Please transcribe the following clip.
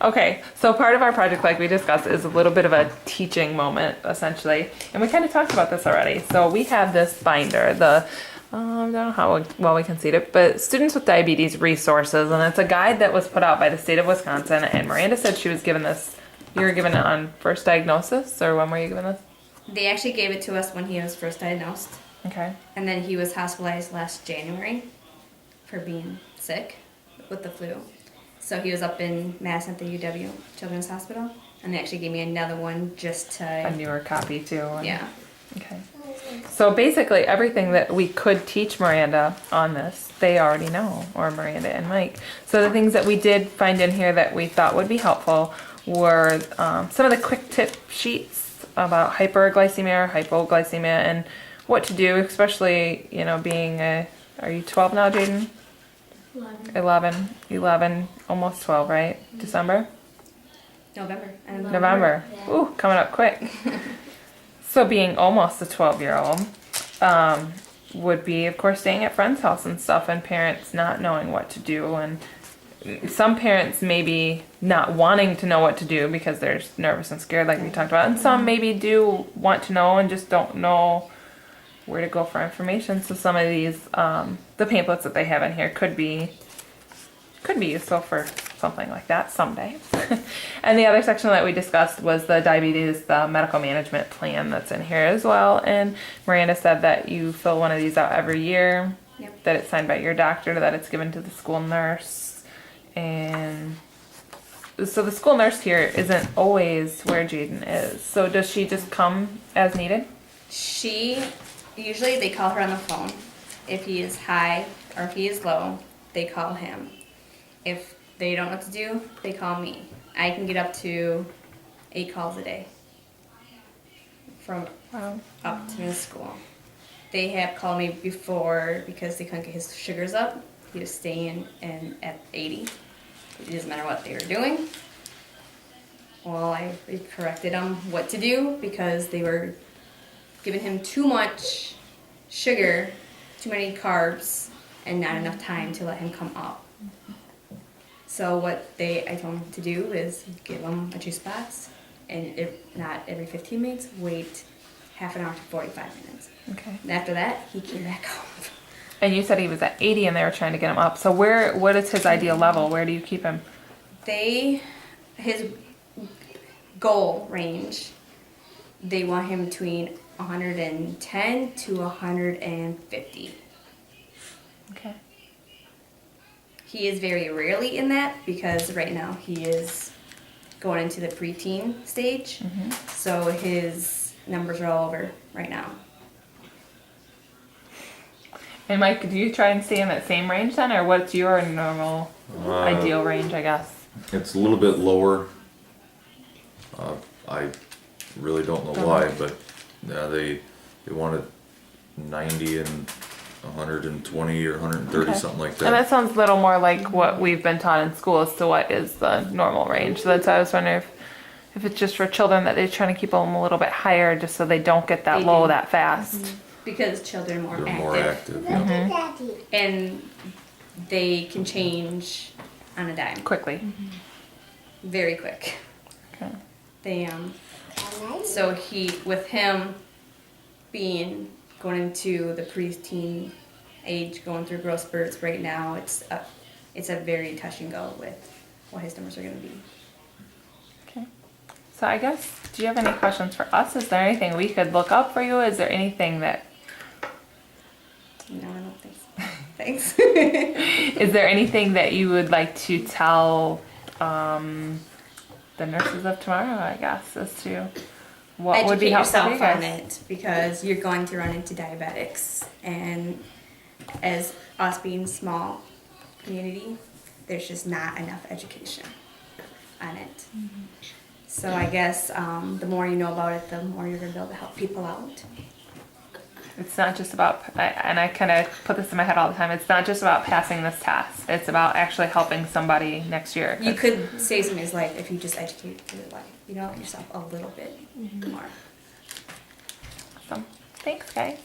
Okay, so part of our project, like we discussed, is a little bit of a teaching moment, essentially. And we kind of talked about this already. So we have this binder, I don't know how well we can see it, but Students with Diabetes Resources, and it's a guide that was put out by the state of Wisconsin. And Miranda said she was given this, you were given it on first diagnosis, or when were you given this? They actually gave it to us when he was first diagnosed. Okay. And then he was hospitalized last January for being sick with the flu. So he was up in Mass at the UW Children's Hospital, and they actually gave me another one just to... A newer copy, too. Yeah. Okay. So basically everything that we could teach Miranda on this, they already know, or Miranda and Mike. So the things that we did find in here that we thought would be helpful were some of the quick tip sheets about hyperglycemia or hypoglycemia and what to do, especially, you know, being a... Are you 12 now, Jaden? 11, almost 12, right? December? November. Yeah. Ooh, coming up quick. So being almost a 12-year-old would be, of course, staying at friends' house and stuff, and parents not knowing what to do, and some parents maybe not wanting to know what to do because they're nervous and scared, like we talked about, and some maybe do want to know and just don't know where to go for information. So some of these, the pamphlets that they have in here could be useful for something like that someday. And the other section that we discussed was the diabetes, the medical management plan that's in here as well. And Miranda said that you fill one of these out every year, Yep. that it's signed by your doctor, that it's given to the school nurse. And so the school nurse here isn't always where Jaden is. So does she just come as needed? Usually they call her on the phone. If he is high or if he is low, they call him. If they don't know what to do, they call me. I can get up to 8 calls a day from up to the school. They have called me before because they couldn't get his sugars up. He was staying in at 80. It doesn't matter what they were doing. Well, I corrected them what to do because they were giving him too much sugar, too many carbs, and not enough time to let him come up. So what I told him to do is give him a juice box, and if not every 15 minutes, wait half an hour to 45 minutes. Okay. And after that, he came back home. And you said he was at 80 and they were trying to get him up. So what is his ideal level? Where do you keep him? His goal range, they want him between 110 to 150. Okay. He is very rarely in that because right now he is going into the preteen stage. Mm-hmm. So his numbers are all over right now. And Mike, do you try and stay in that same range then, or what's your normal ideal range, I guess? It's a little bit lower. I really don't know why, but they wanted 90 and 120 or 130, Okay. something like And that. that sounds a little more like what we've been taught in school as to what is the normal range. So that's why I was wondering if it's just for children that they're trying to keep them a little bit higher just so they don't get that They low do. that fast. Mm-hmm. Because children are They're more active. Look Yeah. at Daddy. and they can change on a dime Quickly. very quick. Okay. They so with him going into the preteen age, going through growth spurts right now, it's a very touch and go with what his numbers are going to be. Okay. So I guess, do you have any questions for us? Is there anything we could look up for you? Is there anything that, No, I don't think so. Thanks. is there anything that you would like to tell the nurses of tomorrow, I guess, as to what would be helpful for you yourself on guys? it because you're going to run into diabetics, and as us being small community, there's just not enough education on it. So I guess the more you know about it, the more you're going to be able to help people out. It's not just about, and I kind of put this in my head all the time, it's not just about passing this test. It's about actually helping somebody next year. You could save somebody's life if you just educate your life. You know yourself a little bit more. Awesome. Thanks, guys.